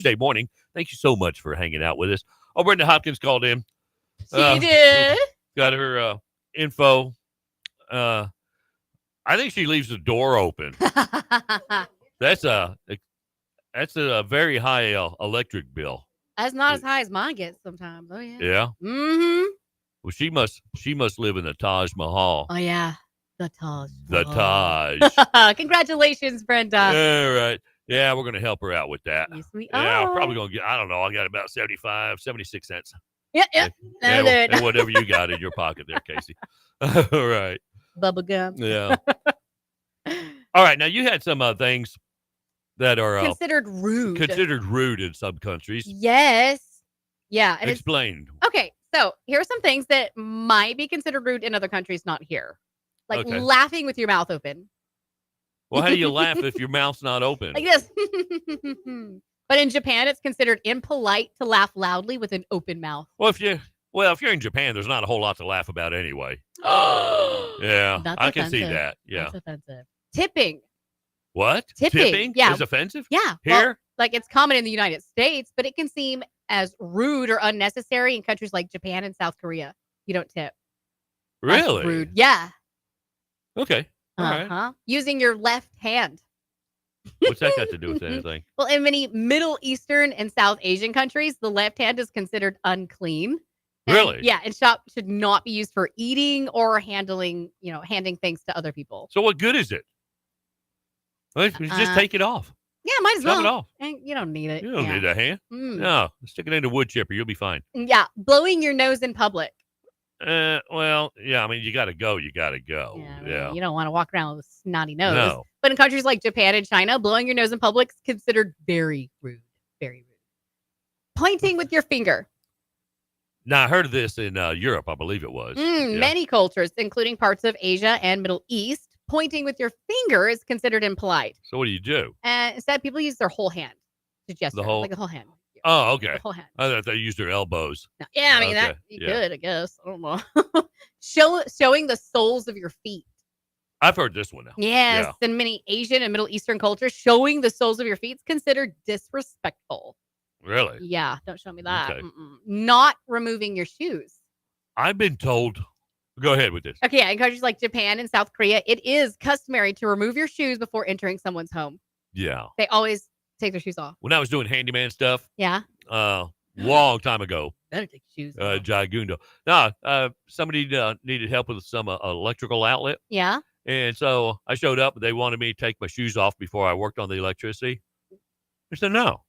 Tuesday morning. Thank you so much for hanging out with us. Oh, Brenda Hopkins called in. She did. Got her info. I think she leaves the door open. That's a very high electric bill. That's not as high as mine gets sometimes. Oh yeah. Yeah. Mm-hmm. Well, she must live in the Taj Mahal. Oh yeah. The Taj. The Taj. Congratulations, Brenda. All right. Yeah, we're gonna help her out with that. Yes, we Yeah, I'm are. probably gonna get. I don't know. I got about 76 cents. Yeah. And whatever you got in your pocket there, Casey. All right. Bubble gum. Yeah. All right. Now you had some things that are considered rude in some countries. Yes. Yeah. And explain. Okay. So here are some things that might be considered rude in other countries, not here. Like laughing with your mouth open. Well, how do you laugh if your mouth's not open? Like this. But in Japan, it's considered impolite to laugh loudly with an open mouth. Well, if you're in Japan, there's not a whole lot to laugh about anyway. Yeah, That's I offensive. can see that. Yeah. That's offensive. Tipping. What? Tipping? Yeah. Is offensive? Yeah. Here? Well, like it's common in the United States, but it can seem as rude or unnecessary in countries like Japan and South Korea. You don't tip. Really? That's rude. Yeah. Okay. All right. Using your left hand. What's that got to do with anything? Well, in many Middle Eastern and South Asian countries, the left hand is considered unclean. Really? Yeah, and should not be used for eating or handing things to other people. So what good is it? Well, just take it off. Yeah, might as well. Shove it off. And you don't need it. You don't need a hand. No, stick it in a wood chipper. You'll be fine. Yeah, blowing your nose in public. Well, yeah, I mean, you got to go. You got to go. Yeah. You don't want to walk around with a snotty nose. No. But in countries like Japan and China, blowing your nose in public is considered very rude. Very rude. Pointing with your finger. Now, I heard of this in Europe, I believe it was. Many cultures, including parts of Asia and Middle East, pointing with your finger is considered impolite. So what do you do? Instead, people use their whole hand to gesture. Like the whole hand. Oh, okay. The whole hand. I thought they used their elbows. No. Yeah, I mean, that you could, I guess. I don't know. Showing the soles of your feet. I've heard this one now. Yes, in many Asian and Middle Eastern cultures, showing the soles of your feet is considered disrespectful. Really? Yeah, don't show me that. Okay. Not removing your shoes. I've been told. Go ahead with this. Okay, yeah, in countries like Japan and South Korea, it is customary to remove your shoes before entering someone's home. Yeah. They always take their shoes off. When I was doing handyman stuff. Yeah. Long time ago. Better take your shoes off. Jagundo. No, somebody needed help with some electrical outlet. Yeah. And so I showed up. They wanted me to take my shoes off before I worked on the electricity. I said, no.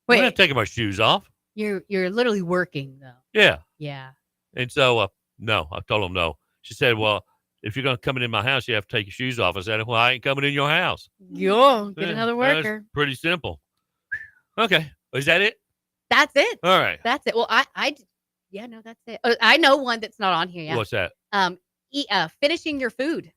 Wait. I'm not taking my shoes off. You're literally working, though. Yeah. Yeah. And so, no, I told them no. She said, well, if you're going to come in my house, you have to take your shoes off. I said, well, I ain't coming in your house. Yo, get another worker. That's pretty simple. Okay. Is that it? That's it. All right. That's it. Well, yeah, no, that's it. I know one that's not on here yet. What's that? Finishing your food.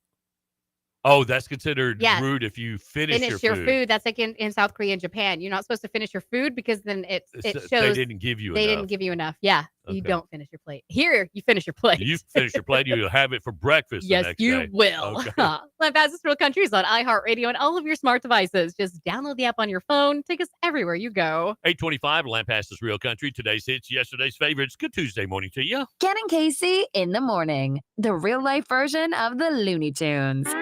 Oh, that's considered rude if you finish your food. That's like in South Korea and Japan. You're not supposed to finish your food because then it shows they didn't give you enough. They didn't give you enough. Yeah. Okay. You don't finish your plate. Here, you finish your plate. You finish your plate, you'll have it for breakfast yes, the next you day. will. Okay. Land Fastest Real Countries on iHeartRadio and all of your smart devices. Just download the app on your phone. Take us everywhere you go. 825 Land Fastest Real Country. Today's hits, yesterday's favorites. Good Tuesday morning to you. Ken and Casey in the morning. The real life version of the Looney Tunes.